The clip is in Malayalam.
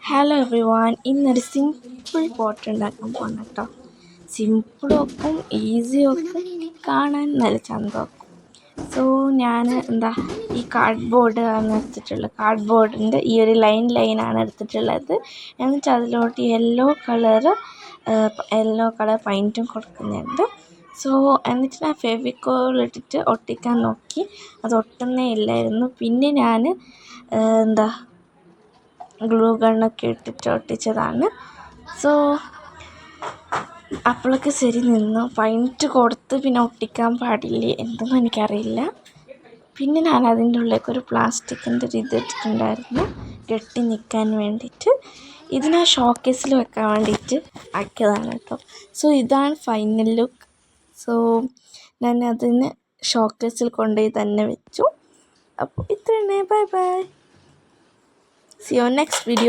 ഹലോ എവ്രി വൺ, ഇന്നൊരു സിമ്പിൾ പോട്ട് ഉണ്ടാക്കാൻ പോകണം കേട്ടോ. സിമ്പിളും വെക്കും, ഈസി വെക്കും, കാണാൻ നല്ല ചന്തമാക്കും. സോ ഞാൻ ഈ കാർഡ്ബോർഡ് ആണ് എടുത്തിട്ടുള്ളത്. കാർഡ്ബോർഡിൻ്റെ ഈ ഒരു ലൈനാണ് എടുത്തിട്ടുള്ളത്. എന്നിട്ട് അതിലോട്ട് യെല്ലോ കളർ പെയിൻറ്റും കൊടുക്കുന്നുണ്ട്. സോ എന്നിട്ട് ഞാൻ ഫെവിക്കോൾ ഇട്ടിട്ട് ഒട്ടിക്കാൻ നോക്കി, അത് ഒട്ടുന്നേ ഇല്ലായിരുന്നു. പിന്നെ ഞാൻ ഗ്ലൂ ഗണ്ണൊക്കെ ഇട്ടിട്ട് ഒട്ടിച്ചതാണ്. സോ അപ്പോഴൊക്കെ ശരി നിന്നു. പെയിൻറ്റ് കൊടുത്ത് പിന്നെ ഒട്ടിക്കാൻ പാടില്ലേ എന്തൊന്നും എനിക്കറിയില്ല. പിന്നെ ഞാൻ അതിൻ്റെ ഉള്ളിലേക്ക് ഒരു പ്ലാസ്റ്റിക്കിൻ്റെ ഒരു ഇത് ഇട്ടിട്ടുണ്ടായിരുന്നു കെട്ടി നിൽക്കാൻ വേണ്ടിയിട്ട്. ഇത് ഞാൻ ഷോക്കേസിൽ വെക്കാൻ വേണ്ടിയിട്ട് ആക്കിയതാണ് കേട്ടോ. സോ ഇതാണ് ഫൈനൽ ലുക്ക്. സോ ഞാൻ അതിന് ഷോക്കേസിൽ കൊണ്ടുപോയി തന്നെ വെച്ചു. അപ്പോൾ ഇത്രയാണ്. Bye bye. See you next video.